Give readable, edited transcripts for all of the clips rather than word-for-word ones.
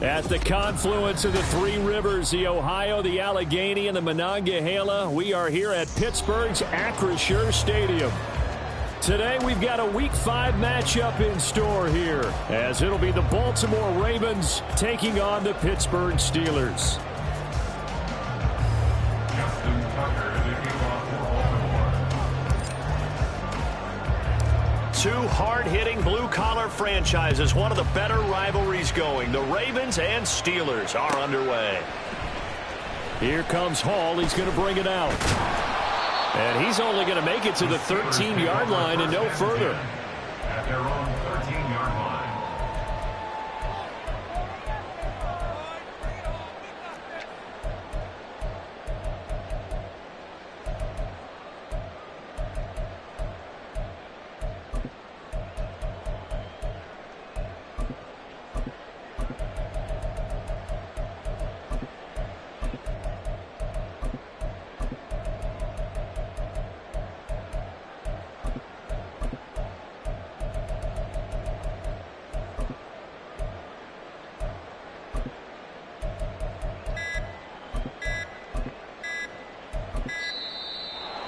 At the confluence of the three rivers, the Ohio, the Allegheny, and the Monongahela, we are here at Pittsburgh's Acrisure Stadium. Today, we've got a Week 5 matchup in store here, as it'll be the Baltimore Ravens taking on the Pittsburgh Steelers. Two hard-hitting blue-collar franchises, one of the better rivalries going. The Ravens and Steelers are underway. Here comes Hall. He's going to bring it out. And he's only going to make it to the 13-yard line and no further. At their own 13-yard line.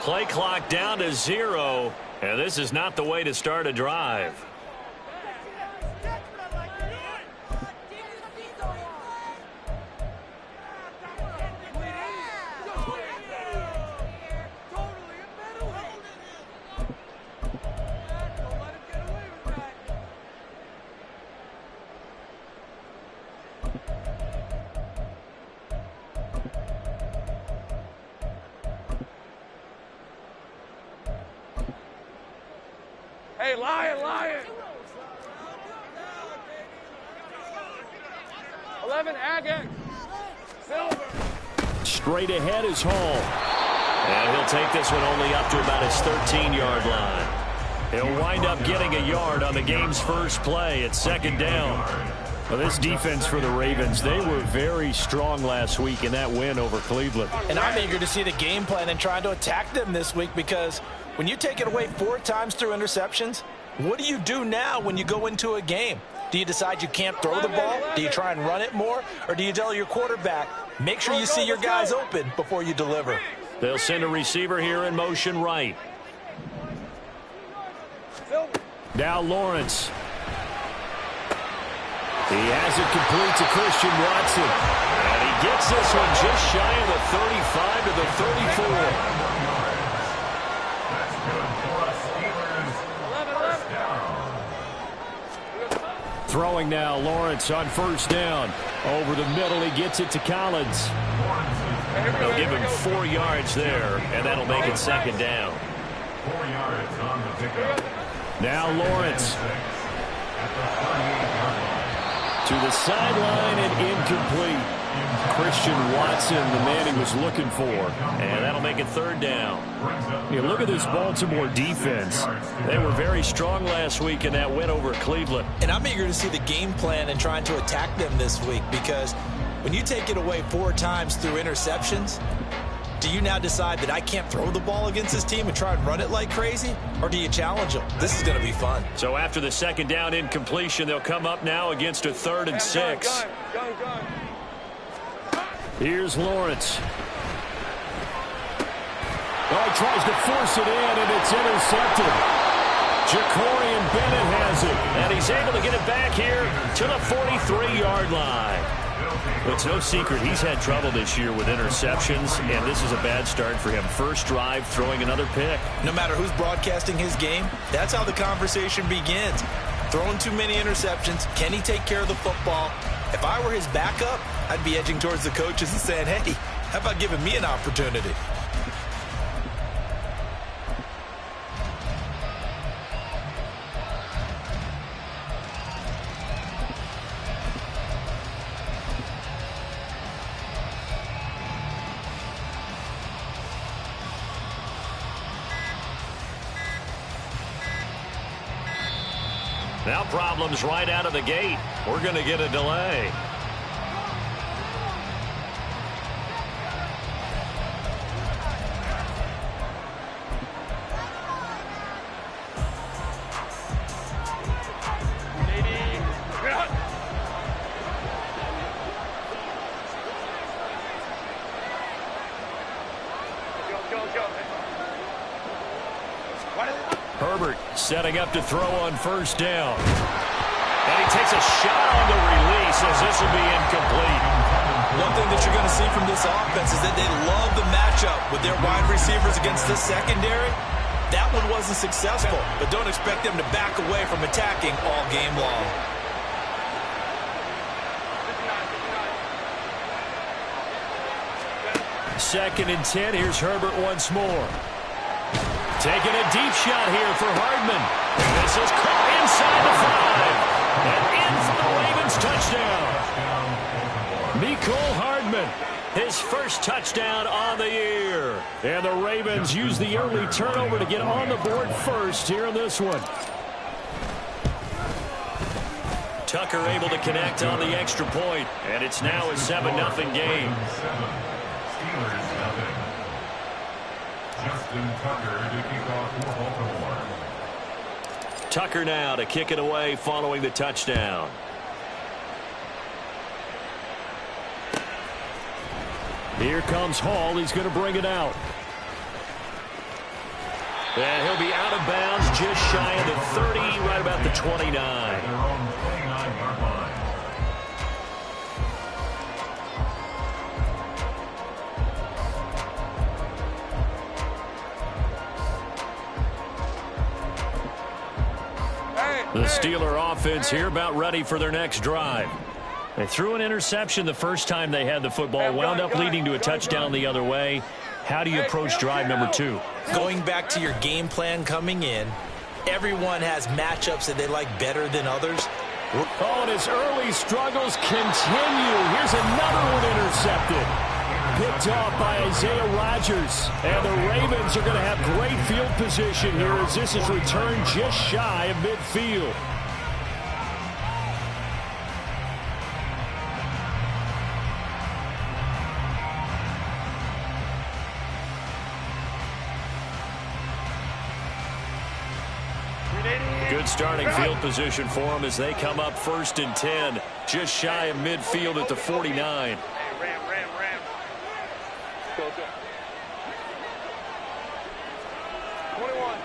Play clock down to 0, and this is not the way to start a drive. Hey, Lion! 11, Agate. Silver. Straight ahead is Hall. And he'll take this one only up to about his 13-yard line. He'll wind up getting a yard on the game's first play at second down. Well, this defense for the Ravens, they were very strong last week in that win over Cleveland. And I'm eager to see the game plan and trying to attack them this week, because when you take it away 4 times through interceptions, what do you do now when you go into a game? Do you decide you can't throw the ball? Do you try and run it more? Or do you tell your quarterback, make sure you see your guys open before you deliver? They'll send a receiver here in motion right. Now Lawrence. He has it complete to Christian Watson. And he gets this one just shy of the 35 to the 34. Throwing now, Lawrence on first down. Over the middle, he gets it to Collins. They'll give him 4 yards there, and that'll make it second down. 4 yards on the pickup. Now Lawrence. To the sideline and incomplete. Christian Watson, the man he was looking for. And that'll make it third down. You look at this Baltimore defense. They were very strong last week in that win over Cleveland. And I'm eager to see the game plan and trying to attack them this week, because when you take it away 4 times through interceptions, do you now decide that I can't throw the ball against this team and try and run it like crazy? Or do you challenge them? This is going to be fun. So after the second down incompletion, they'll come up now against a 3rd and 6. Here's Lawrence. Oh, he tries to force it in, and it's intercepted. Jacorian Bennett has it, and he's able to get it back here to the 43-yard line. It's no secret he's had trouble this year with interceptions, and this is a bad start for him. First drive, throwing another pick. No matter who's broadcasting his game, that's how the conversation begins. Throwing too many interceptions, can he take care of the football? If I were his backup, I'd be edging towards the coaches and saying, hey, how about giving me an opportunity? Now problems right out of the gate. We're going to get a delay. Setting up to throw on first down. And he takes a shot on the release as this will be incomplete. One thing that you're going to see from this offense is that they love the matchup with their wide receivers against the secondary. That one wasn't successful, but don't expect them to back away from attacking all game long. Second and 10. Here's Herbert once more. Taking a deep shot here for Hardman. This is caught inside the 5. And in for the Ravens touchdown. Mecole Hardman, his first touchdown on the year. And the Ravens use the early turnover to get on the board first here in this one. Tucker able to connect on the extra point, and it's now a 7-0 game. Steelers nothing. Justin Tucker to kick off for Baltimore. Tucker now to kick it away following the touchdown. Here comes Hall. He's going to bring it out. And he'll be out of bounds just shy of the 30, right about the 29. Their own 29-yard line. The Steeler offense here about ready for their next drive. They threw an interception the first time they had the football, wound up leading to a touchdown the other way. How do you approach drive number 2? Going back to your game plan coming in, everyone has matchups that they like better than others. Oh, and his early struggles continue. Here's another one intercepted. Picked off by Isaiah Rodgers. And the Ravens are going to have great field position here as this is returned just shy of midfield. Good starting field position for them as they come up 1st and 10, just shy of midfield at the 49. Ram. Go. 21.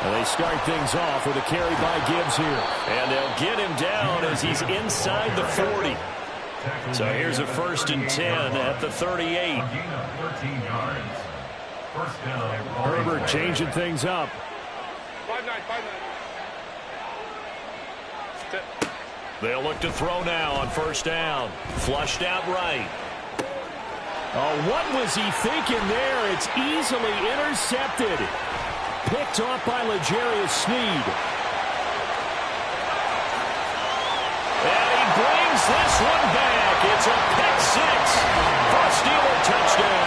And they start things off with a carry by Gibbs here. And they'll get him down as he's inside the 40. So here's a 1st and 10 at the 38. Gain of 13 yards. First down. Herbert changing things up. 5-9. They'll look to throw now on 1st down. Flushed out right. Oh, what was he thinking there? It's easily intercepted. Picked off by L'Jarius Sneed. And he brings this one back. It's a pick 6 for a Steeler touchdown.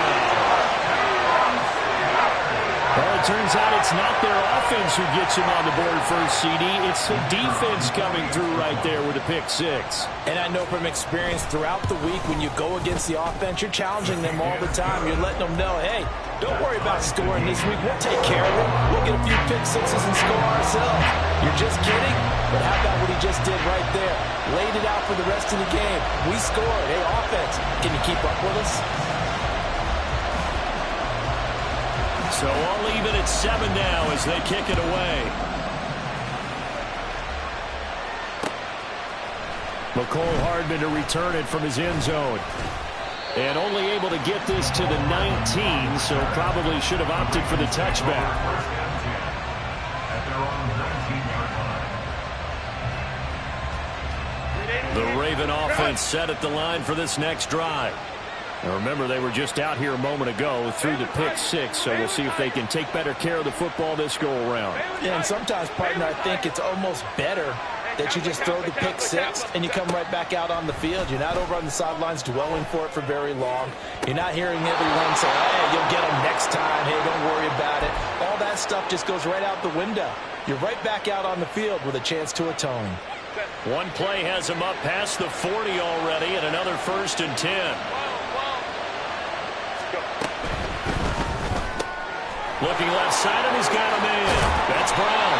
Well, it turns out it's not their offense who gets him on the board first, CD. It's the defense coming through right there with a pick 6. And I know from experience throughout the week when you go against the offense, you're challenging them all the time. You're letting them know, hey, don't worry about scoring this week. We'll take care of it. We'll get a few pick 6s and score ourselves. You're just kidding? But how about what he just did right there? Laid it out for the rest of the game. We scored. Hey, offense, can you keep up with us? So all even at 7 now as they kick it away. Mecole Hardman to return it from his end zone. And only able to get this to the 19, so probably should have opted for the touchback. At their own 19-yard line. The Raven offense set at the line for this next drive. Now remember, they were just out here a moment ago through the pick 6, so we'll see if they can take better care of the football this go-around. Yeah, and sometimes, partner, I think it's almost better that you just throw the pick 6 and you come right back out on the field. You're not over on the sidelines dwelling for it for very long. You're not hearing everyone say, hey, you'll get them next time. Hey, don't worry about it. All that stuff just goes right out the window. You're right back out on the field with a chance to atone. One play has him up past the 40 already, and another 1st and 10. Looking left side, and he's got a man. That's Brown.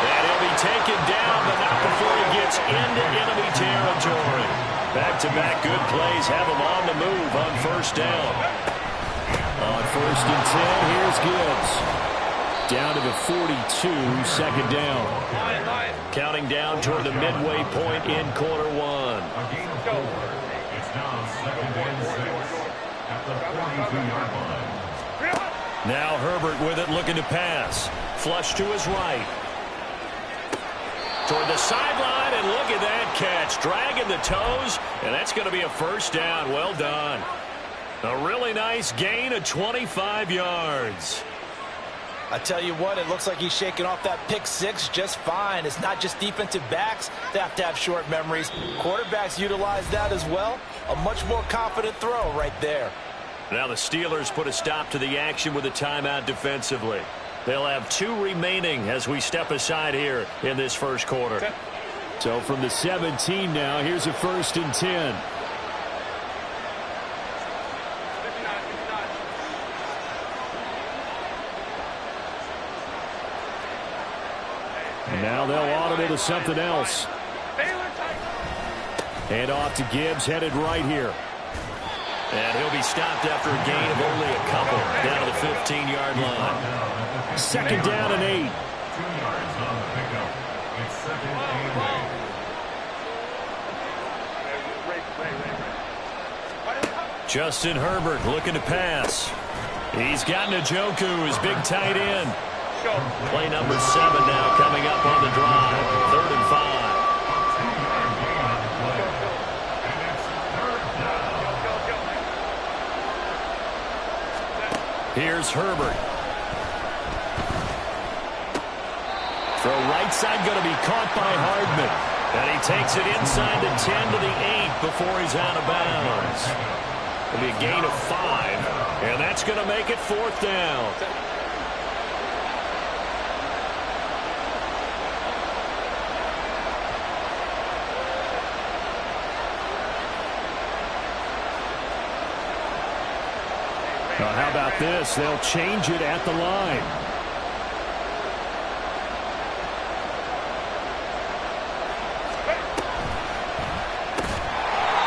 And he'll be taken down, but not before he gets into enemy territory. Back-to-back good plays have him on the move on 1st down. On 1st and 10, here's Gibbs. Down to the 42, second down. Counting down toward the midway point in quarter one. It's now 2nd and 6 at the 42-yard line. Now Herbert with it, looking to pass. Flush to his right. Toward the sideline, and look at that catch. Dragging the toes, and that's going to be a first down. Well done. A really nice gain of 25 yards. I tell you what, it looks like he's shaking off that pick six just fine. It's not just defensive backs that have to have short memories. Quarterbacks utilize that as well. A much more confident throw right there. Now the Steelers put a stop to the action with a timeout defensively. They'll have 2 remaining as we step aside here in this first quarter. So from the 17 now, here's a 1st and 10. Now they'll audible to something else. Hand off to Gibbs, headed right here. And he'll be stopped after a gain of only a couple, down to the 15-yard line. Second down and 8. 2 yards on the pickup. It's 2nd and 8. Justin Herbert looking to pass. He's got Njoku, his big tight end. Play number 7 now coming up on the drive. 3rd and 5. Here's Herbert. Throw right side going to be caught by Hardman. And he takes it inside the 10 to the 8 before he's out of bounds. It'll be a gain of 5. And that's going to make it 4th down. Now, how about this? They'll change it at the line.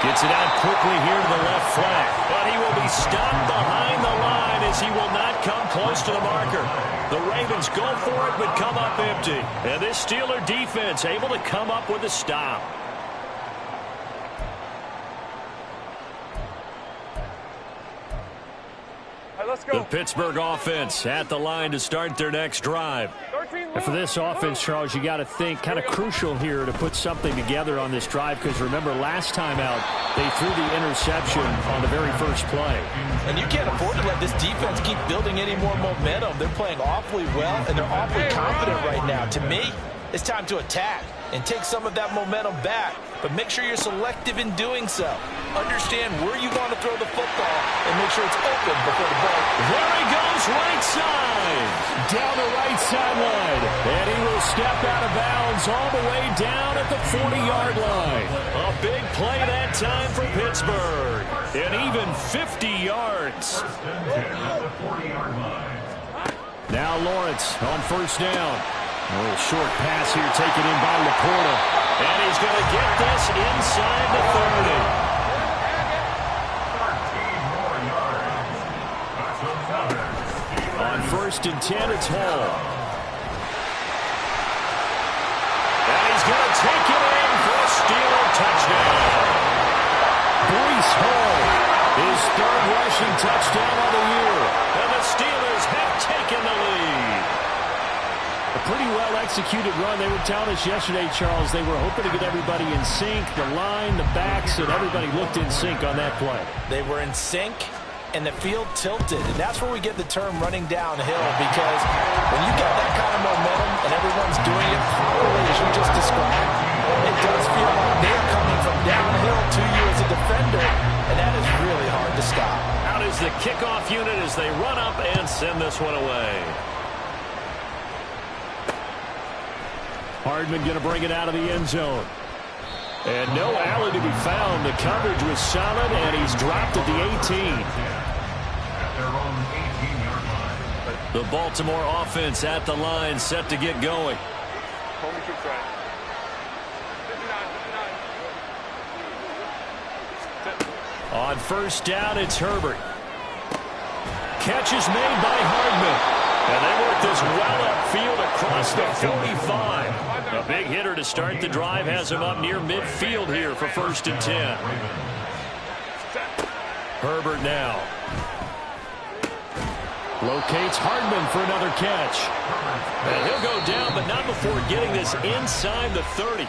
Gets it out quickly here to the left flank. But he will be stopped behind the line as he will not come close to the marker. The Ravens go for it but come up empty. And this Steeler defense able to come up with a stop. The Pittsburgh offense at the line to start their next drive. And for this offense, Charles, you got to think kind of crucial here to put something together on this drive, because remember last time out they threw the interception on the very first play. And you can't afford to let this defense keep building any more momentum. They're playing awfully well, and they're awfully confident right now. To me, it's time to attack and take some of that momentum back, but make sure you're selective in doing so. Understand where you want to throw the football and make sure it's open before the ball. There he goes, right side. Down the right sideline. And he will step out of bounds all the way down at the 40-yard line. A big play that time for Pittsburgh. And even 50 yards. 1st and 10 at the 40-yard line. Now Lawrence on 1st down. A little short pass here taken in by Laporta. And he's going to get this inside the 30. 13 more yards. That's another. On 1st and 10, it's Hall. And he's going to take it in for a Steeler touchdown. Breece Hall, his 3rd rushing touchdown of the year. And the Steelers have taken the lead. A pretty well-executed run. They were telling us yesterday, Charles, they were hoping to get everybody in sync, the line, the backs, and everybody looked in sync on that play. They were in sync, and the field tilted. And that's where we get the term running downhill, because when you get that kind of momentum and everyone's doing it properly, as you just described, it does feel like they're coming from downhill to you as a defender, and that is really hard to stop. Out is the kickoff unit as they run up and send this one away. Hardman going to bring it out of the end zone. And no alley to be found. The coverage was solid, and he's dropped at the 18. At their own 18-yard line. The Baltimore offense at the line, set to get going. On 1st down, it's Herbert. Catch is made by Hardman. And they work this well upfield across the 45. A big hitter to start the drive has him up near midfield here for 1st and 10. Herbert now. Locates Hardman for another catch. And he'll go down, but not before getting this inside the 30.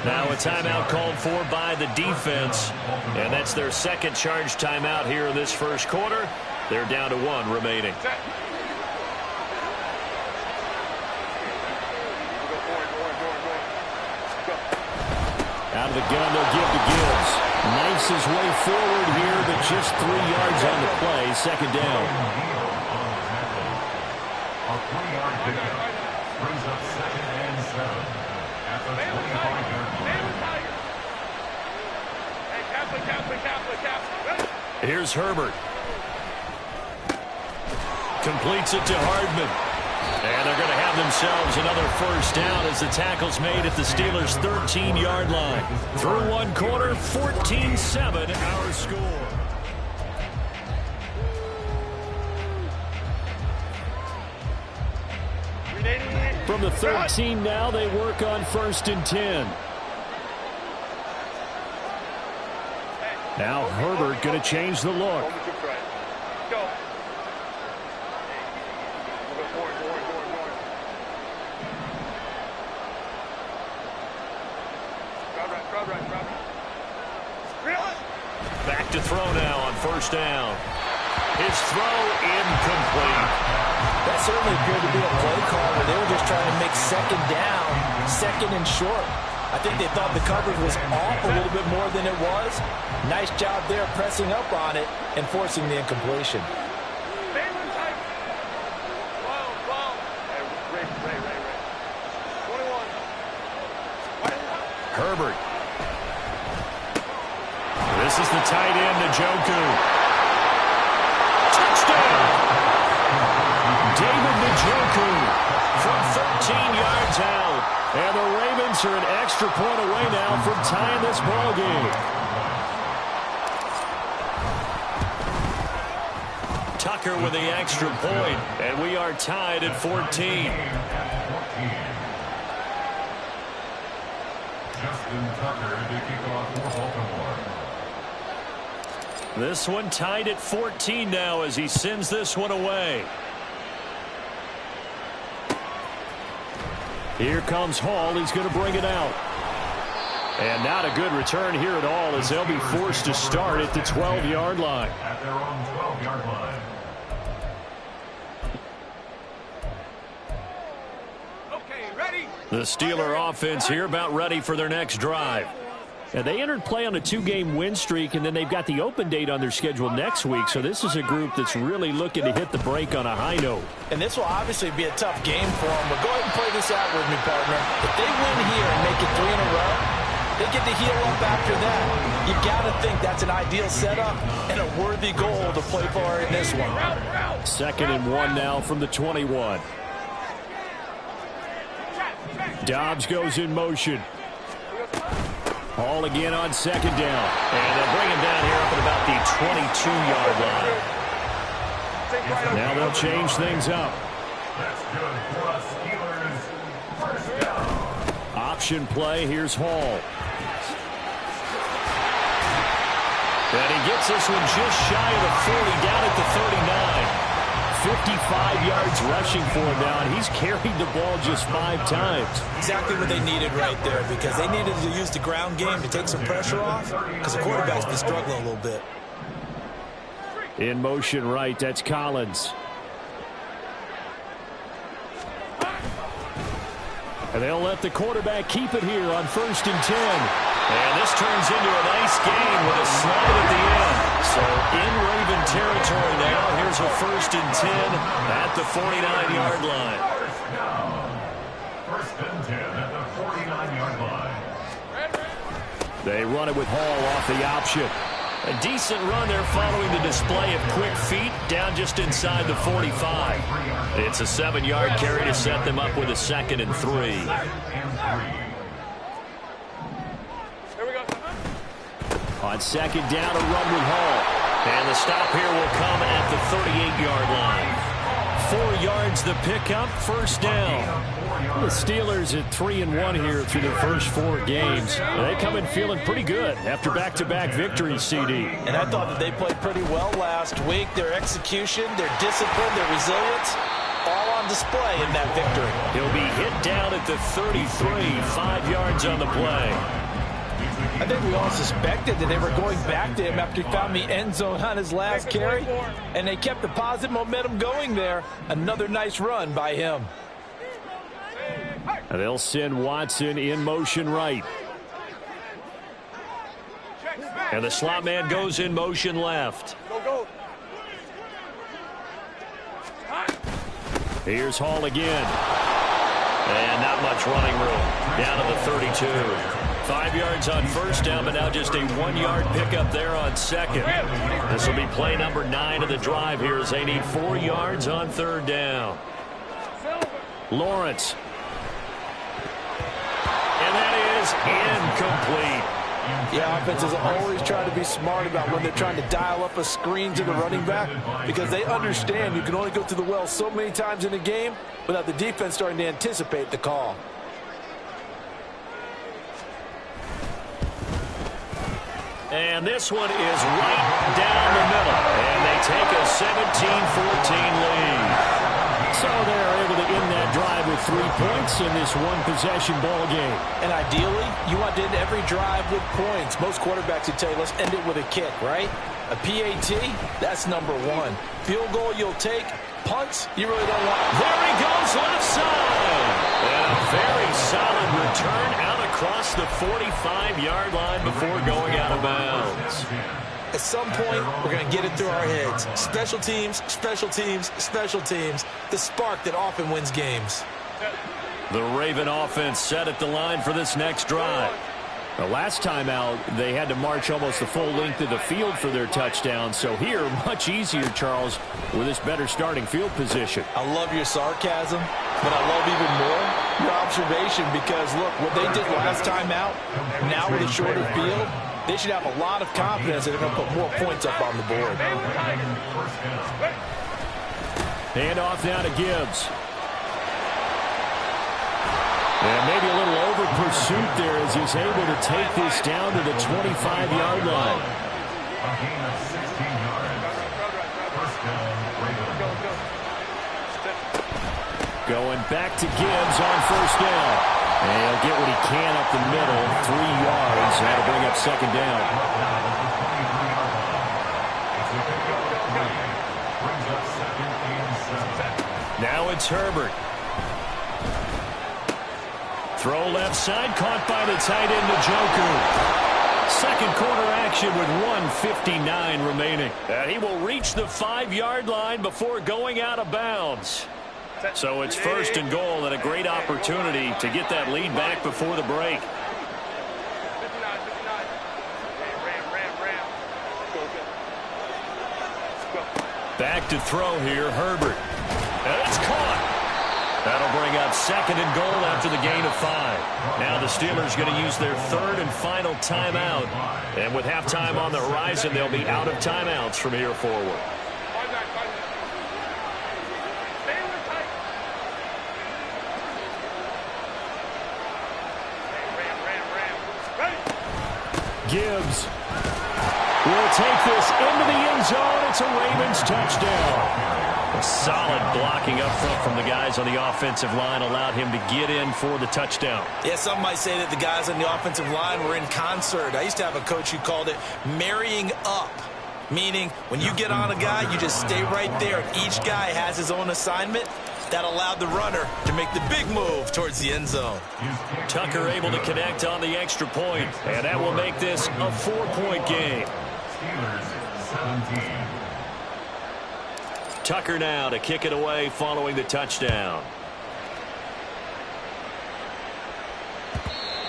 Now a timeout called for by the defense. And that's their second charge timeout here in this first quarter. They're down to 1 remaining. Out of the gun, they'll give to Gibbs. Knifes his way forward here, but just 3 yards on the play. 2nd down. A 3-yard pickup brings up 2nd and 7 at the 45-yard line. Here's Herbert. Completes it to Hardman. And they're going to have themselves another 1st down as the tackle's made at the Steelers' 13-yard line. Through 1 quarter, 14-7 our score. From the 13 now, they work on 1st and 10. Now Herbert going to change the look. Back to throw now on 1st down. His throw incomplete. That certainly appeared to be a play call where they were just trying to make 2nd down, 2nd and short. I think they thought the coverage was off a little bit more than it was. Nice job there pressing up on it and forcing the incompletion. Herbert. This is the tight end, Njoku. Touchdown! David Njoku from 13 yards out. And the Ravens are an extra point away now from tying this ball game. Tucker with the extra point, and we are tied at 14. Justin Tucker to kick off for Baltimore. This one tied at 14 now as he sends this one away. Here comes Hall. He's going to bring it out. And not a good return here at all as they'll be forced to start at the 12-yard line. At their own 12-yard line. The Steeler offense here about ready for their next drive. And they entered play on a 2-game win streak, and then they've got the open date on their schedule next week. So this is a group that's really looking to hit the break on a high note. And this will obviously be a tough game for them. But go ahead and play this out with me, partner. If they win here and make it 3 in a row, they get to heal up after that. You got to think that's an ideal setup and a worthy goal to play for in this one. 2nd and 1 now from the 21. Dobbs goes in motion. Hall again on 2nd down. And they'll bring him down here up at about the 22-yard line. Now they'll change things up. That's good for us Steelers. 1st down. Option play. Here's Hall. And he gets this one just shy of the 40, down at the 39. 55 yards rushing for him now, and he's carried the ball just 5 times. Exactly what they needed right there, because they needed to use the ground game to take some pressure off, because the quarterback's been struggling a little bit. In motion right, that's Collins. And they'll let the quarterback keep it here on 1st and 10. And this turns into a nice gain with a slide at the end. So in Raven territory now, here's a 1st and 10 at the 49-yard line. 1st and 10 at the 49-yard line. They run it with Hall off the option. A decent run there following the display of quick feet down just inside the 45. It's a 7-yard carry to set them up with a 2nd and 3. On 2nd down, a run with Hall. And the stop here will come at the 38-yard line. 4 yards the pickup, first down. The Steelers at 3-1 here through their first 4 games. They come in feeling pretty good after back-to-back victories, CD. And I thought that they played pretty well last week. Their execution, their discipline, their resilience, all on display in that victory. He'll be hit down at the 33, 5 yards on the play. I think we all suspected that they were going back to him after he found the end zone on his last carry, and they kept the positive momentum going there. Another nice run by him. They'll send Watson in motion right. And the slot man goes in motion left. Here's Hall again. And not much running room. Down to the 32. 5 yards on first down, but now just a 1-yard pickup there on second. This will be play number 9 of the drive here as they need 4 yards on third down. Lawrence. And that is incomplete. Yeah, offenses always try to be smart about when they're trying to dial up a screen to the running back because they understand you can only go to the well so many times in a game without the defense starting to anticipate the call. And this one is right down the middle. And they take a 17-14 lead. So they're able to end that drive with 3 points in this one-possession ball game. And ideally, you want to end every drive with points. Most quarterbacks would tell you, let's end it with a kick, right? A PAT, that's number 1. Field goal you'll take. Punts, you really don't want. There he goes left side. And a very solid return out across the 45-yard line before going out of bounds. At some point, we're going to get it through our heads. Special teams, special teams, special teams. The spark that often wins games. The Raven offense set at the line for this next drive. The last time out, they had to march almost the full length of the field for their touchdown. So here, much easier, Charles, with this better starting field position. I love your sarcasm, but I love even more your observation because, look, what they did last time out, now with a shorter field, they should have a lot of confidence that they're going to put more points up on the board. Hand off now to Gibbs. And maybe a little over pursuit there as he's able to take this down to the 25-yard line. A gain of 16 yards. First down, Ravens. Going back to Gibbs on first down. And he'll get what he can up the middle, 3 yards. That'll bring up second down. Now it's Herbert. Throw left side, caught by the tight end, Njoku. Second quarter action with 1:59 remaining. And he will reach the 5-yard line before going out of bounds. So it's first and goal and a great opportunity to get that lead back before the break. Back to throw here, Herbert. And it's caught. That'll bring up second and goal after the gain of 5. Now the Steelers going to use their third and final timeout. And with halftime on the horizon, they'll be out of timeouts from here forward. Gibbs will take this into the end zone. It's a Ravens touchdown. A solid blocking up front from the guys on the offensive line allowed him to get in for the touchdown. Yeah, some might say that the guys on the offensive line were in concert. I used to have a coach who called it marrying up, meaning when you get on a guy, you just stay right there. And each guy has his own assignment. That allowed the runner to make the big move towards the end zone. Tucker able to connect on the extra point, and that will make this a 4-point game. Steelers 17. Tucker now to kick it away following the touchdown.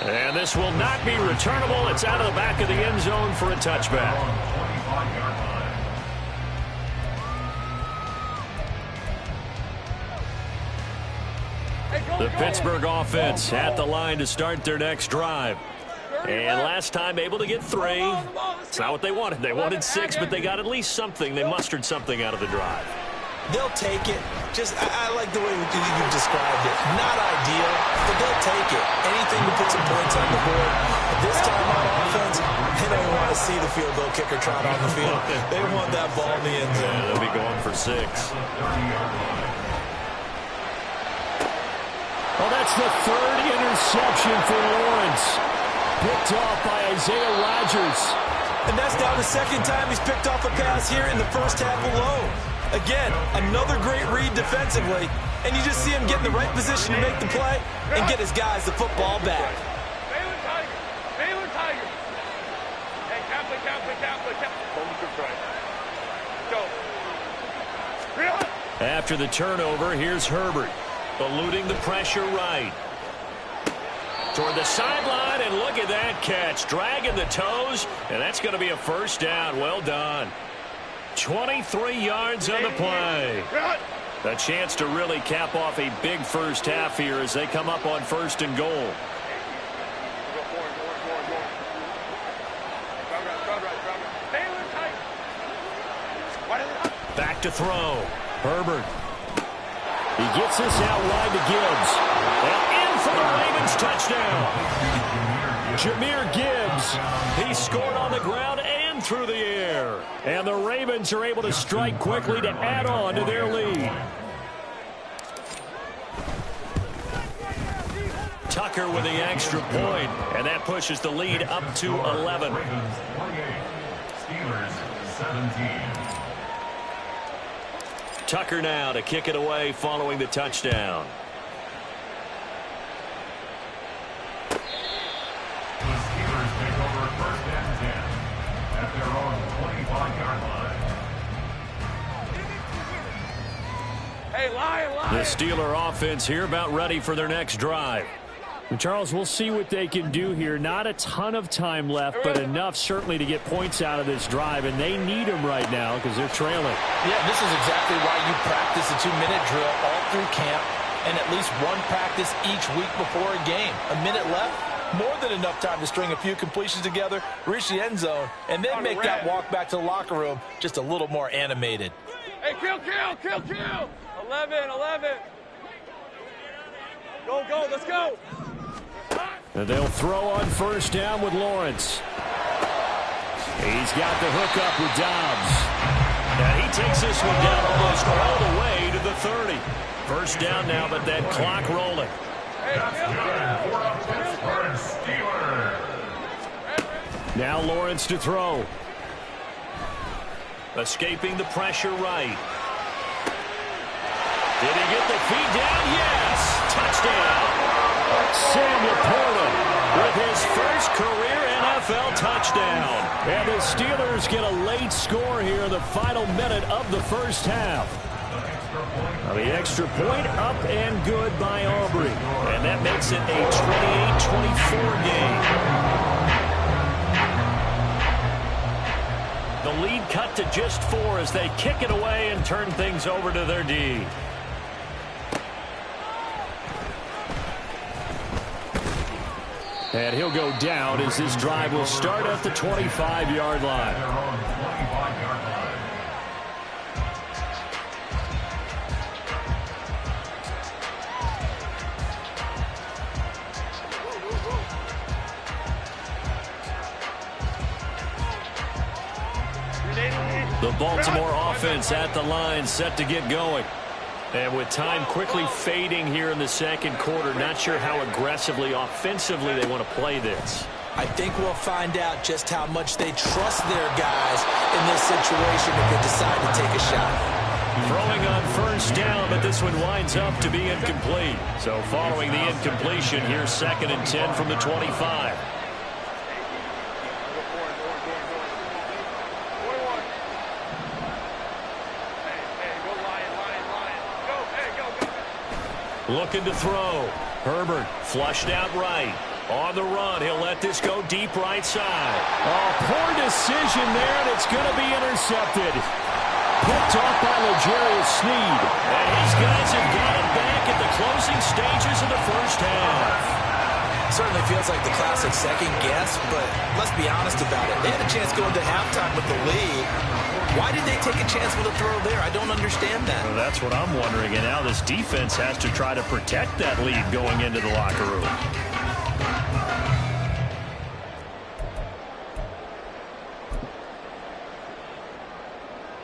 And this will not be returnable. It's out of the back of the end zone for a touchback. The Pittsburgh offense at the line to start their next drive. And last time able to get 3. It's not what they wanted. They wanted 6, but they got at least something. They mustered something out of the drive. They'll take it. I like the way you've described it. Not ideal, but they'll take it. Anything to put some points on the board. This time on offense, they don't even want to see the field goal kicker trot on the field. They want that ball in the end zone. Yeah, they'll be going for 6. Well, that's the 3rd interception for Lawrence. Picked off by Isaiah Rodgers. And that's now the 2nd time he's picked off a pass here in the first half alone. Again, another great read defensively, and you just see him get in the right position to make the play and get his guys the football back. Baylor Tigers. Baylor Tigers. Hey, Kaplan. Hold me to strike. Go. After the turnover, here's Herbert. Eluding the pressure right. Toward the sideline, and look at that catch. Dragging the toes, and that's going to be a first down. Well done. 23 yards on the play. A chance to really cap off a big first half here as they come up on 1st and goal. Back to throw. Herbert. He gets this out wide to Gibbs. And in for the Ravens touchdown. Jahmyr Gibbs. He scored on the ground and through the air. And the Ravens are able to strike quickly to add on to their lead. Tucker with the extra point, and that pushes the lead up to 11. Ravens 48, Steelers 17. Tucker now to kick it away following the touchdown. The Steelers take over 1st and 10 at their own 25-yard line. Hey, Lion. The Steeler offense here about ready for their next drive. And Charles, we'll see what they can do here. Not a ton of time left, but enough certainly to get points out of this drive, and they need them right now because they're trailing. Yeah, this is exactly why you practice a 2-minute drill all through camp and at least one practice each week before a game. A minute left, more than enough time to string a few completions together, reach the end zone, and then make that walk back to the locker room just a little more animated. Hey, kill. 11. Go, let's go. And they'll throw on 1st down with Lawrence. He's got the hook up with Dobbs. And he takes this one down almost all the way to the 30. 1st down now, but that clock rolling. That's good for the Pittsburgh Steelers. Now Lawrence to throw. Escaping the pressure right. Did he get the feet down? Yes! Touchdown! Sam Laporta with his first career NFL touchdown. And the Steelers get a late score here in the final minute of the first half. The extra point up and good by Aubrey. And that makes it a 28-24 game. The lead cut to just 4 as they kick it away and turn things over to their D. And he'll go down as this drive will start at the 25-yard line. Their own 25-yard line. The Baltimore offense at the line, set to get going. And with time quickly fading here in the second quarter, not sure how aggressively, offensively they want to play this. I think we'll find out just how much they trust their guys in this situation if they decide to take a shot. Throwing on first down, but this one winds up to be incomplete. So following the incompletion, here's 2nd and 10 from the 25. Looking to throw. Herbert flushed out right. On the run, he'll let this go deep right side. Oh, poor decision there, and it's going to be intercepted. Picked off by L'Jarius Sneed. And his guys have got it back at the closing stages of the first half. Certainly feels like the classic second guess, but let's be honest about it. They had a chance going to halftime with the lead. Why did they take a chance with a throw there? I don't understand that. Well, that's what I'm wondering. And now this defense has to try to protect that lead going into the locker room.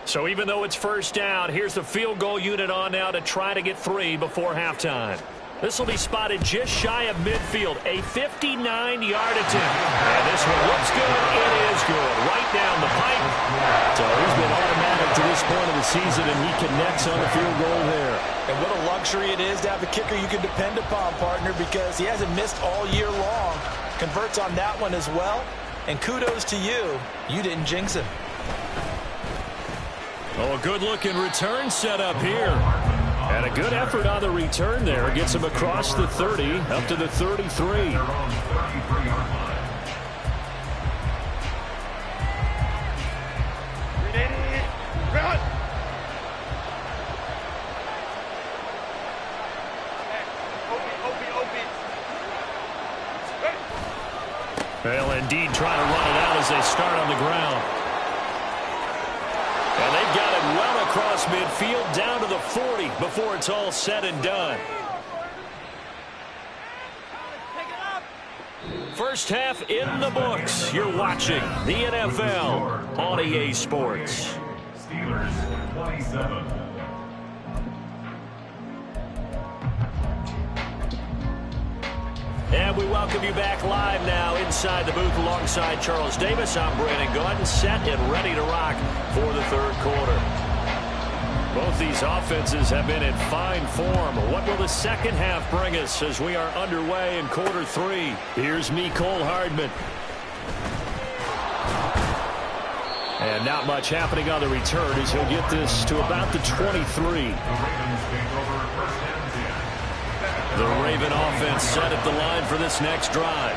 So even though it's first down, here's the field goal unit on now to try to get 3 before halftime. This will be spotted just shy of midfield, a 59-yard attempt. And this one looks good. It is good. Right down the pipe. So he's been automatic to this point of the season, and he connects on the field goal there. And what a luxury it is to have a kicker you can depend upon, partner, because he hasn't missed all year long. Converts on that one as well. And kudos to you. You didn't jinx him. Oh, a good-looking return set up here. And a good effort on the return there. Gets him across the 30, up to the 33. Well, indeed, trying to run it out as they start on the ground. And they've got it well across midfield, down to the 40 before it's all said and done. First half in the books. You're watching the NFL on EA Sports. Steelers 27. And we welcome you back live now inside the booth alongside Charles Davis. I'm Brandon Gaudin, set and ready to rock for the third quarter. Both these offenses have been in fine form. What will the second half bring us as we are underway in quarter 3? Here's Mecole Hardman. And not much happening on the return as he'll get this to about the 23. The Raven offense set at the line for this next drive.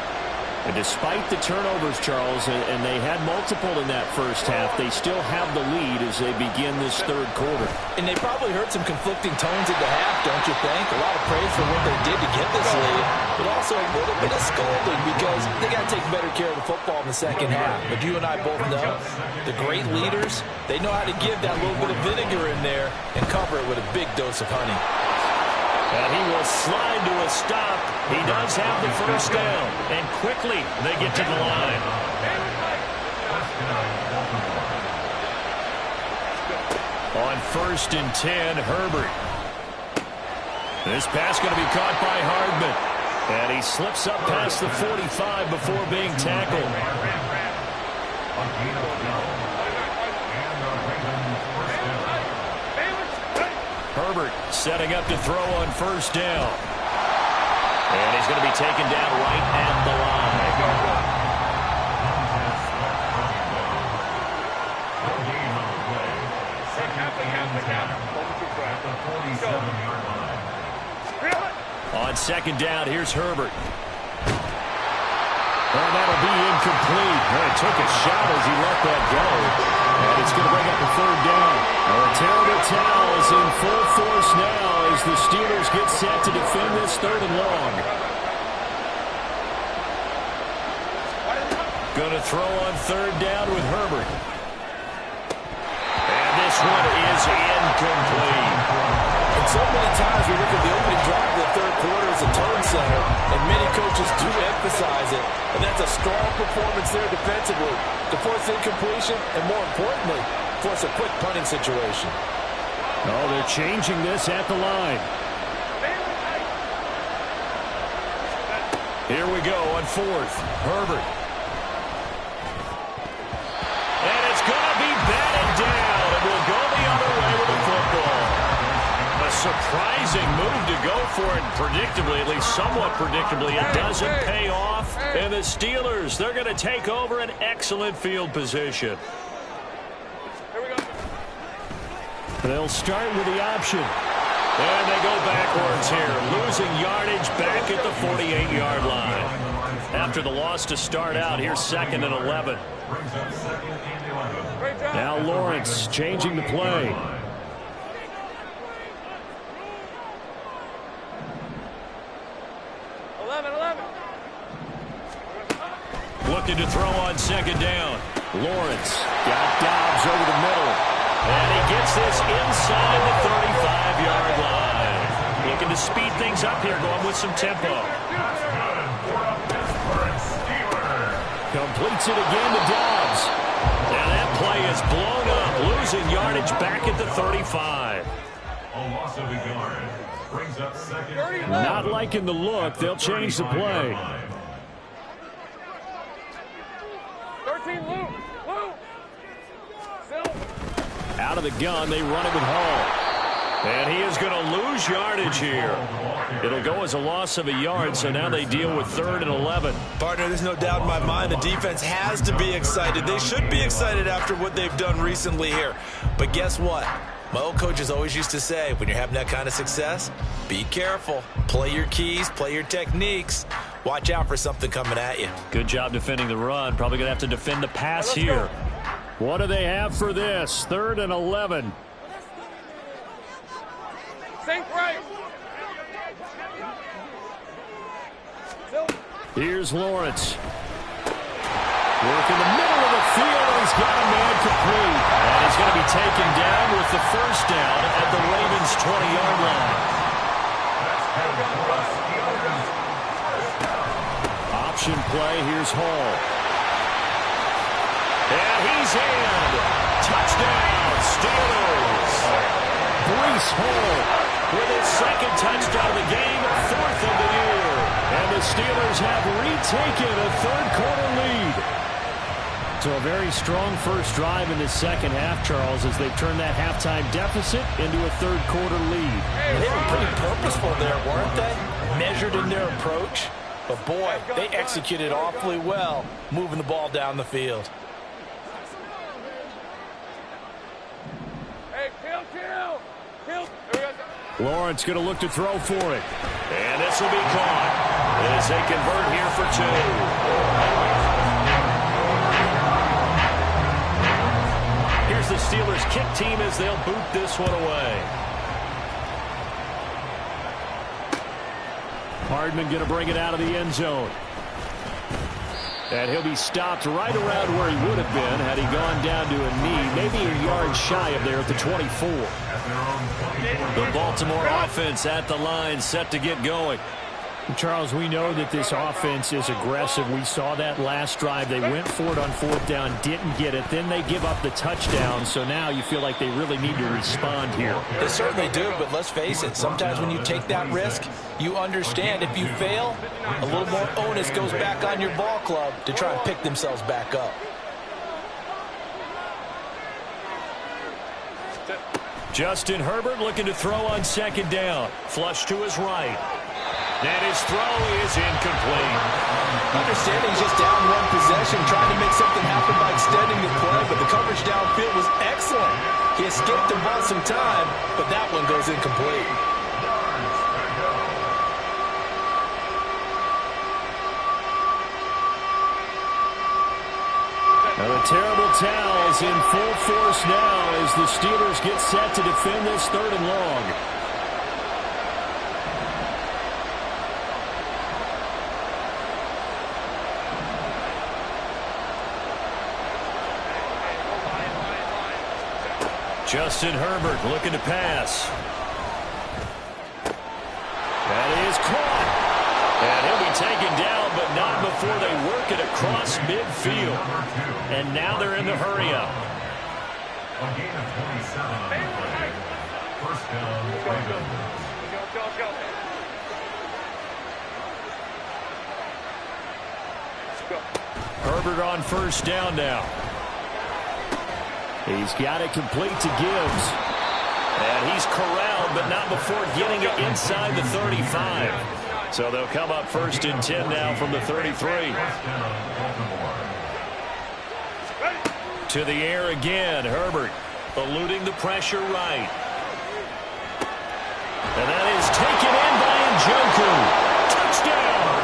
And despite the turnovers, Charles, and they had multiple in that first half, they still have the lead as they begin this third quarter. And they probably heard some conflicting tones at the half, don't you think? A lot of praise for what they did to get this lead, but also a little bit of scolding because they got to take better care of the football in the second half. But you and I both know the great leaders, they know how to give that little bit of vinegar in there and cover it with a big dose of honey. And he will slide to a stop. He does have the first down. And quickly, they get to the line. On 1st and 10, Herbert. This pass going to be caught by Hardman. And he slips up past the 45 before being tackled. Herbert setting up to throw on first down. And he's going to be taken down right at the line. On second down, here's Herbert. And that'll be incomplete. Well, he took a shot as he let that go. And it's going to bring up a third down. Terrible towels in full force now as the Steelers get set to defend this 3rd and long. Going to throw on 3rd down with Herbert. And this one is incomplete. And so many times we look at the opening drive of the third quarter as a tone setter, and many coaches do emphasize it. And that's a strong performance there defensively to force incompletion and, more importantly, force a quick punting situation. Oh, they're changing this at the line. Here we go on 4th. Herbert. And it's going to be batted down. It will go the other way with the football. A surprising move to go for it. Predictably, at least somewhat predictably, it doesn't pay off. And the Steelers, they're going to take over an excellent field position. They'll start with the option. And they go backwards here, losing yardage back at the 48-yard line. After the loss to start out, here's 2nd and 11. Now Lawrence changing the play. Looking to throw on 2nd down. Lawrence got Dobbs over the middle. And he gets this inside the 35-yard line. Looking to speed things up here, going with some tempo. Completes it again to Dobbs. And that play is blown up, losing yardage back at the 35. A loss of a yard. Brings up second. Not liking the look. They'll change the play. 13, Luke. Still. Out of the gun, they run it with Hall. And he is going to lose yardage here. It'll go as a loss of a yard, so now they deal with 3rd and 11. Partner, there's no doubt in my mind the defense has to be excited. They should be excited after what they've done recently here. But guess what? My old coaches always used to say, when you're having that kind of success, be careful. Play your keys, play your techniques. Watch out for something coming at you. Good job defending the run. Probably going to have to defend the pass Let's here. go. What do they have for this? 3rd and 11. Sink right. Still. Here's Lawrence. Work in the middle of the field, and he's got a man complete. And he's going to be taken down with the first down at the Ravens' 20-yard line. Option play. Here's Hall. And he's in. Touchdown, Steelers. Breece Hall With his second touchdown of the game, 4th of the year. And the Steelers have retaken a third-quarter lead. So a very strong first drive in the second half, Charles, as they've turned that halftime deficit into a third-quarter lead. They were pretty purposeful there, weren't they? Measured in their approach. But, boy, they executed awfully well, moving the ball down the field. Hey, kill. Lawrence going to look to throw for it. And this will be caught as they convert here for 2. Here's the Steelers kick team as they'll boot this one away. Hardman going to bring it out of the end zone. And he'll be stopped right around where he would have been had he gone down to a knee, maybe a yard shy of there at the 24. The Baltimore offense at the line, set to get going. Charles, we know that this offense is aggressive. We saw that last drive. They went for it on 4th down, didn't get it. Then they give up the touchdown. So now you feel like they really need to respond here. They certainly do, but let's face it. Sometimes when you take that risk, you understand if you fail, a little more onus goes back on your ball club to try and pick themselves back up. Justin Herbert looking to throw on 2nd down. Flush to his right. And his throw is incomplete. Understanding he's just down one possession, trying to make something happen by extending the play, but the coverage downfield was excellent. He escaped and bought some time, but that one goes incomplete. Now the terrible towels in full force now as the Steelers get set to defend this 3rd and long. Justin Herbert looking to pass. That is caught. And he'll be taken down, but not before they work it across midfield. And now they're in the hurry-up. A gain of 27 on the play. First down, Ravens. Go. Herbert on 1st down now. He's got it complete to Gibbs. And he's corralled, but not before getting it inside the 35. So they'll come up 1st and 10 now from the 33. To the air again, Herbert eluding the pressure right. And that is taken in by Njoku. Touchdown!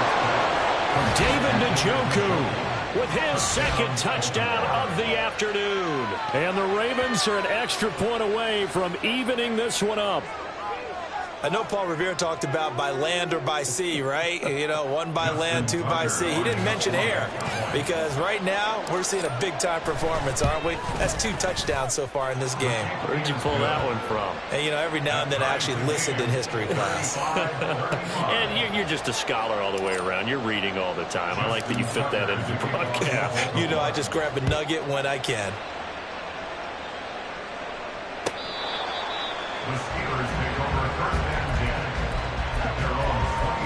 David Njoku with his 2nd touchdown of the afternoon. And the Ravens are an extra point away from evening this one up. I know Paul Revere talked about by land or by sea, right? You know, 1 by land, 2 by sea. He didn't mention air because right now we're seeing a big-time performance, aren't we? That's 2 touchdowns so far in this game. Where'd you pull that one from? And, you know, every now and then I actually listened in history class. And you're just a scholar all the way around. You're reading all the time. I like that you fit that into the broadcast. You know, I just grab a nugget when I can. The Steelers take over first and 10 at their own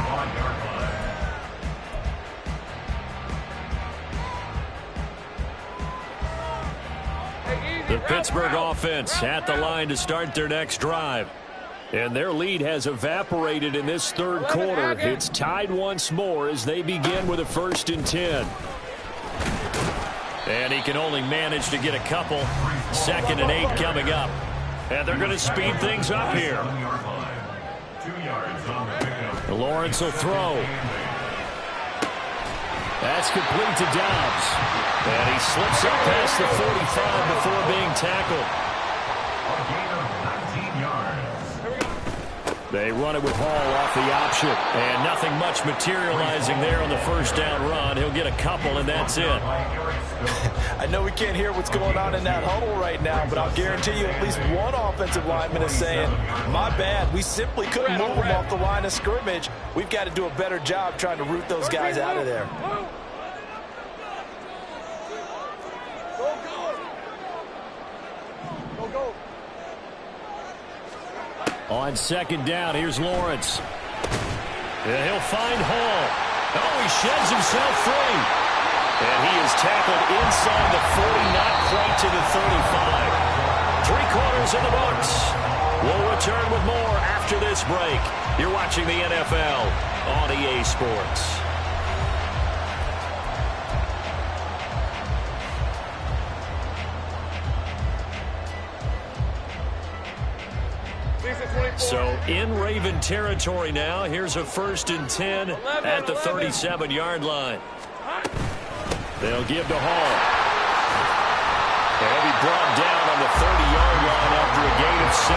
25-yard line. Hey, easy, The route, Pittsburgh route, offense route, at the route. line to start their next drive. And their lead has evaporated in this third quarter. It's tied once more as they begin with a 1st and 10. And he can only manage to get a couple. 2nd and 8 coming up. And they're going to speed things up here. 7-yard line. 2 yards on the pickup. Lawrence will throw. That's complete to Dobbs. And he slips up past the 45 before being tackled. A gain of 19 yards. They run it with Hall off the option. And nothing much materializing there on the first down run. He'll get a couple, and that's it. I know we can't hear what's going on in that huddle right now, but I'll guarantee you at least one offensive lineman is saying, my bad, we simply couldn't move them off the line of scrimmage. We've got to do a better job trying to root those guys out of there. Go, go. Go, go. On 2nd down, here's Lawrence. And he'll find Hall. Oh, he sheds himself free. And he is tackled inside the 40, not quite to the 35. 3 quarters in the books. We'll return with more after this break. You're watching the NFL on EA Sports. So in Raven territory now. Here's a 1st and 10 at the 37-yard line. They'll give to Hall. He'll be brought down on the 30-yard line after a gain of 6.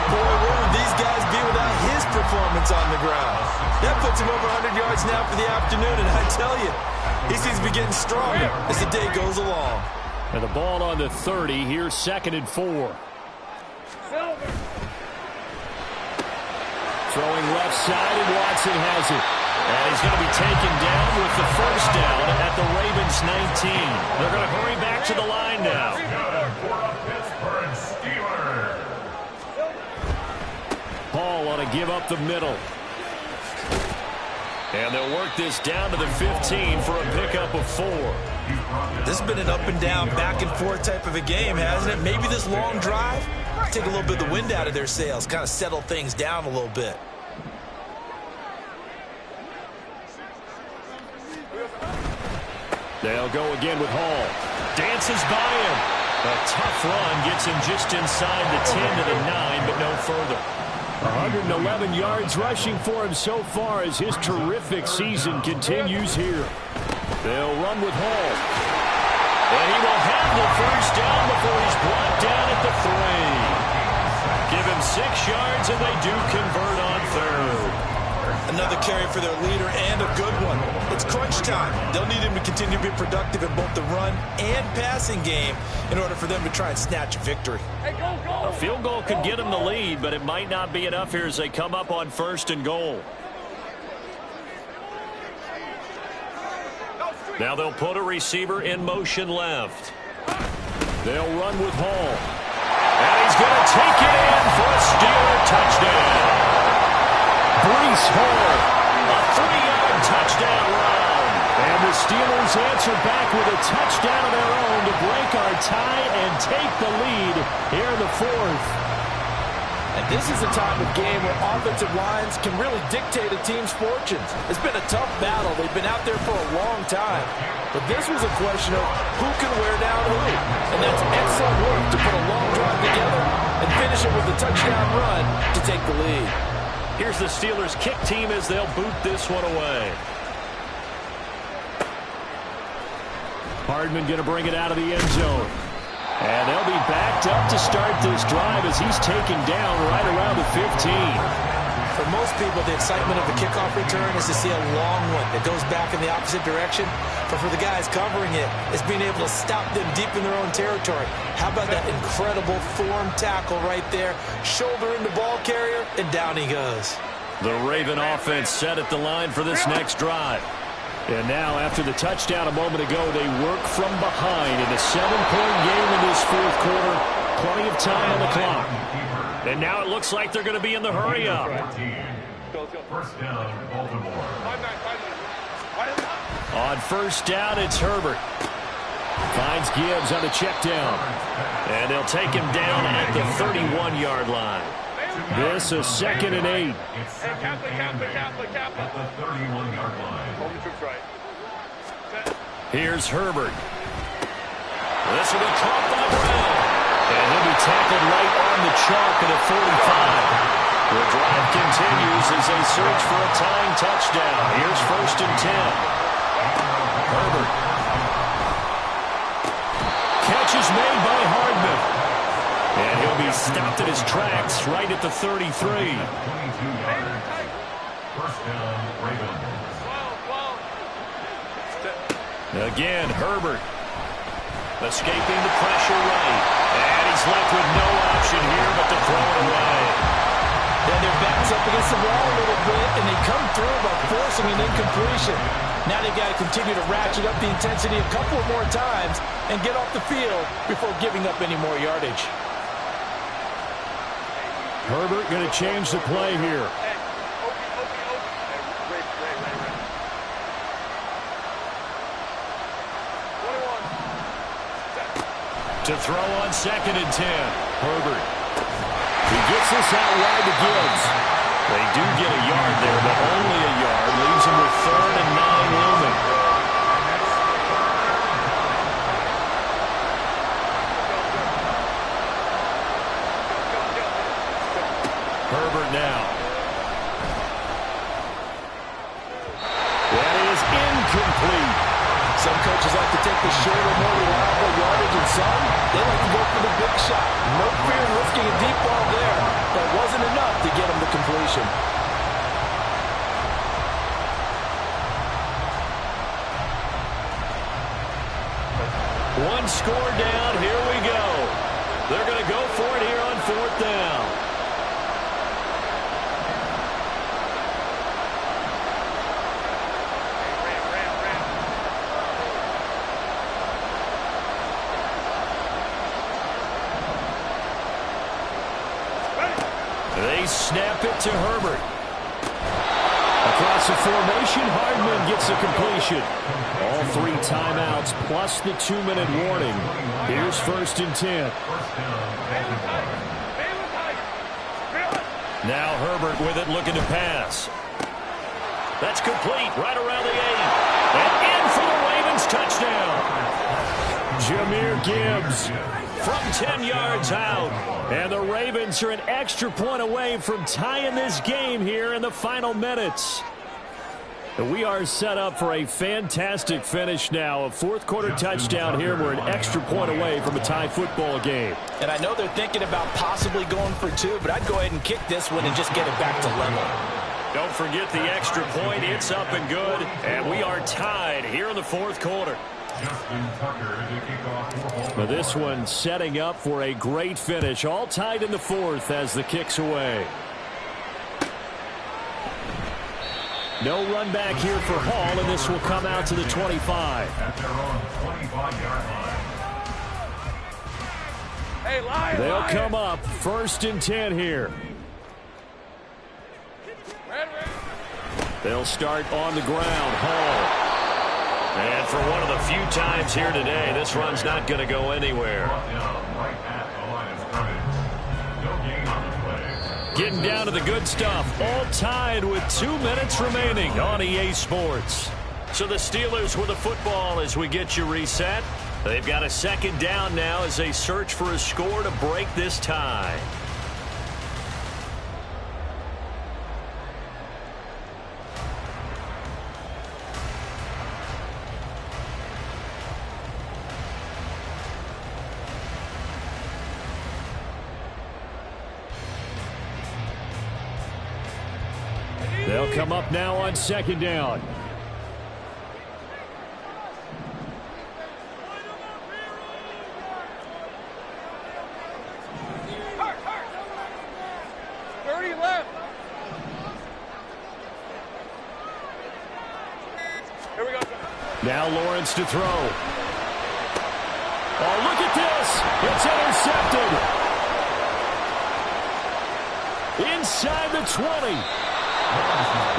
Boy, where would these guys be without his performance on the ground? That puts him over 100 yards now for the afternoon, and I tell you, he seems to be getting stronger as the day goes along. And the ball on the 30. Here's 2nd and 4. Throwing left side, and Watson has it. And he's going to be taken down with the first down at the Ravens 19. They're going to hurry back to the line now. Good for the Pittsburgh Steelers. Paul on a give up the middle. And they'll work this down to the 15 for a pickup of 4. This has been an up and down, back and forth type of a game, hasn't it? Maybe this long drive, take a little bit of the wind out of their sails, kind of settle things down a little bit. They'll go again with Hall. Dances by him. A tough run gets him just inside the 10 to the 9, but no further. 111 yards rushing for him so far as his terrific season continues here. They'll run with Hall. And he will have the first down before he's brought down at the 3. Give him 6 yards, and they do convert on 3rd. Another carry for their leader, and a good one. It's crunch time. They'll need him to continue to be productive in both the run and passing game in order for them to try and snatch a victory. Hey, go, go. A field goal could get them the lead, but it might not be enough here as they come up on 1st and goal. Now they'll put a receiver in motion left. They'll run with Hall. And he's going to take it in for a Steeler touchdown. Breece Hall, a 3-yard touchdown run. And the Steelers answer back with a touchdown of their own to break our tie and take the lead here in the 4th. And this is a time of game where offensive lines can really dictate a team's fortunes. It's been a tough battle. They've been out there for a long time. But this was a question of who can wear down who. And that's excellent work to put a long drive together and finish it with a touchdown run to take the lead. Here's the Steelers kick team as they'll boot this one away. Hardman going to bring it out of the end zone. And they'll be backed up to start this drive as he's taken down right around the 15. For most people, the excitement of the kickoff return is to see a long one that goes back in the opposite direction. But for the guys covering it, it's being able to stop them deep in their own territory. How about that incredible form tackle right there? Shoulder in the ball carrier, and down he goes. The Raven offense set at the line for this next drive. And now, after the touchdown a moment ago, they work from behind in a 7-point game in this fourth quarter. Plenty of time on the clock. And now it looks like they're going to be in the hurry-up. First down, Baltimore. On first down, it's Herbert. Finds Gibbs on the check down. And they'll take him down at the 31-yard line. This is 2nd and 8. It's second and 8 at the 31-yard line. Here's Herbert. This will be caught by Brown. And he'll be tackled right on the chalk at a 45. The drive continues as they search for a tying touchdown. Here's 1st and 10. Herbert. Catch is made by Hardman. And he'll be stopped in his tracks right at the 33. 22 yards. First down, Ravens. Again, Herbert. Escaping the pressure right. And he's left with no option here but to throw it away. Then their back's up against the wall a little bit, and they come through by forcing an incompletion. Now they've got to continue to ratchet up the intensity a couple more times and get off the field before giving up any more yardage. Herbert going to change the play here. To throw on 2nd and 10. Herbert. He gets this out wide to Gibbs. They do get a yard there, but only a yard. Leaves him with 3rd and 9 looming. Herbert now. That is incomplete. Some coaches like to take the shorter, more reliable yardage, and some, they like to go for the big shot. No fear in risking a deep ball there. That wasn't enough to get him the completion. One score down. Here we go. They're going to go for it here on 4th down. They snap it to Herbert. Across the formation, Hardman gets a completion. All 3 timeouts plus the 2-minute warning. Here's 1st and 10. Now Herbert with it, looking to pass. That's complete right around the 8. And in for the Ravens touchdown. Jahmyr Gibbs from 10 yards out. And the Ravens are an extra point away from tying this game here in the final minutes. And we are set up for a fantastic finish now. A 4th quarter touchdown here. We're an extra point away from a tie football game. And I know they're thinking about possibly going for 2, but I'd go ahead and kick this one and just get it back to level. Don't forget the extra point. It's up and good. And we are tied here in the 4th quarter. Justin Tucker to kick off for Baltimore. But this one setting up for a great finish. All tied in the 4th as the kick's away. No run back here for Hall, and this will come out to the 25. At their own 25-yard line. Hey, Lion, They'll Lion. come up 1st and 10 here. They'll start on the ground. Hall. And for one of the few times here today, this run's not going to go anywhere. Brought down right at the line of scrimmage. No gain on the play. Getting down to the good stuff. All tied with 2 minutes remaining on EA Sports. So the Steelers with the football as we get you reset. They've got a 2nd down now as they search for a score to break this tie. They'll come up now on second down. Now Lawrence to throw. Oh, look at this. It's intercepted. Inside the 20.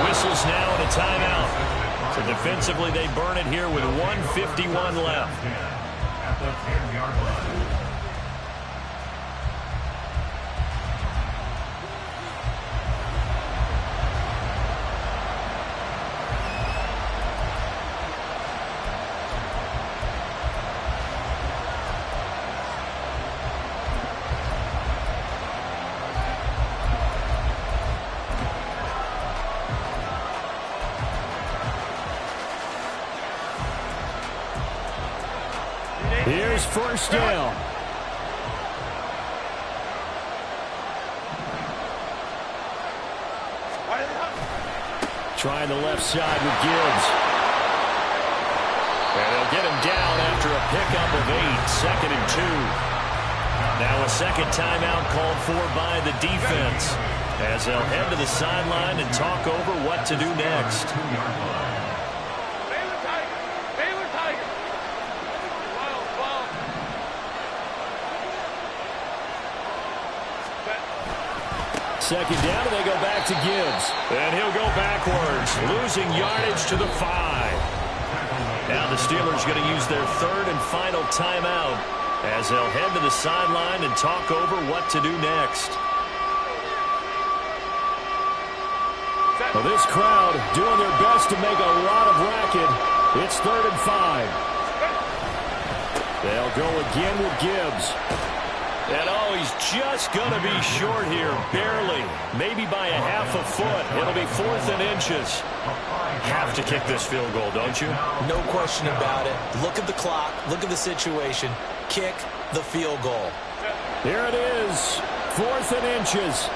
Whistles now and a timeout. So defensively, they burn it here with 1:51 left. At the 10-yard line. Here's first down. Trying the left side with Gibbs. And they'll get him down after a pickup of 8, 2nd and 2. Now a second timeout called for by the defense as they'll head to the sideline and talk over what to do next. Second down, and they go back to Gibbs. And he'll go backwards, losing yardage to the 5. Now the Steelers going to use their third and final timeout as they'll head to the sideline and talk over what to do next. Well, this crowd doing their best to make a lot of racket. It's 3rd and 5. They'll go again with Gibbs. And oh, he's just going to be short here, barely, maybe by a half a foot. It'll be 4th and inches. Have to kick this field goal, don't you? No question about it. Look at the clock. Look at the situation. Kick the field goal. Here it is, 4th and inches.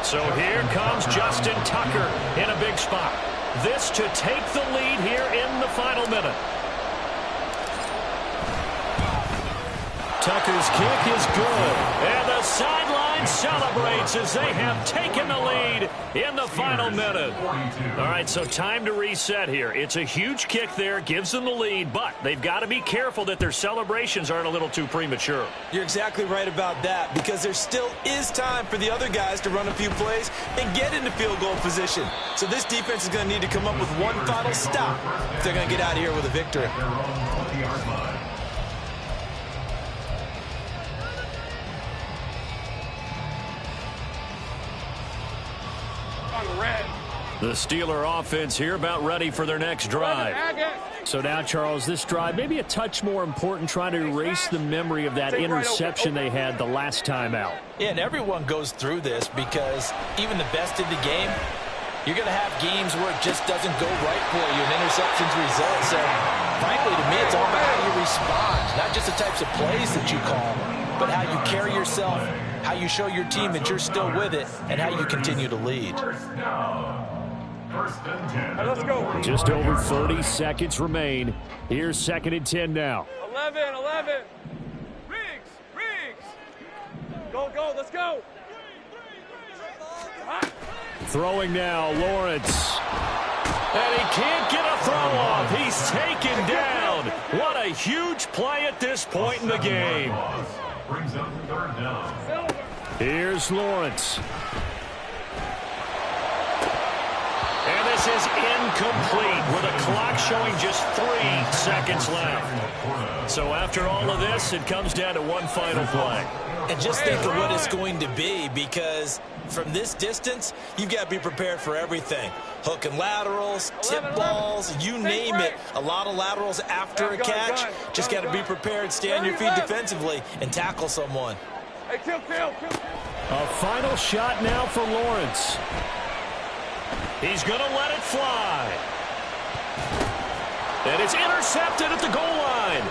So here comes Justin Tucker in a big spot. This to take the lead here in the final minute. Tucker's kick is good. And the sideline celebrates as they have taken the lead in the final minute. All right, so time to reset here. It's a huge kick there, gives them the lead, but they've got to be careful that their celebrations aren't a little too premature. You're exactly right about that, because there still is time for the other guys to run a few plays and get into field goal position. So this defense is going to need to come up with one final stop if they're going to get out of here with a victory. The Steeler offense here about ready for their next drive. So now, Charles, this drive maybe a touch more important, trying to erase the memory of that interception they had the last time out. Yeah, and everyone goes through this because even the best in the game, you're going to have games where it just doesn't go right for you and interceptions result. So, frankly, to me, it's all about how you respond, not just the types of plays that you call, but how you carry yourself, how you show your team that you're still with it, and how you continue to lead. Let's go. Just over 30 seconds remain. Here's 2nd and 10 now. 11. Riggs. Go, let's go. Throwing now, Lawrence. And he can't get a throw off. He's taken down. What a huge play at this point in the game. Brings up 3rd down. Here's Lawrence. And this pass is incomplete with a clock showing just 3 seconds left. So after all of this, it comes down to one final play. And just think of what it's going to be, because from this distance, you've got to be prepared for everything. Hook and laterals, tip balls, you name it. A lot of laterals after a catch. Just got to be prepared, stay on your feet defensively, and tackle someone. Hey, kill. A final shot now for Lawrence. He's going to let it fly. And it's intercepted at the goal line.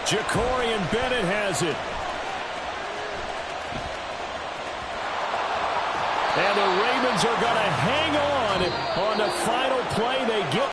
Jacorian Bennett has it. And the Ravens are going to hang on the final play they get.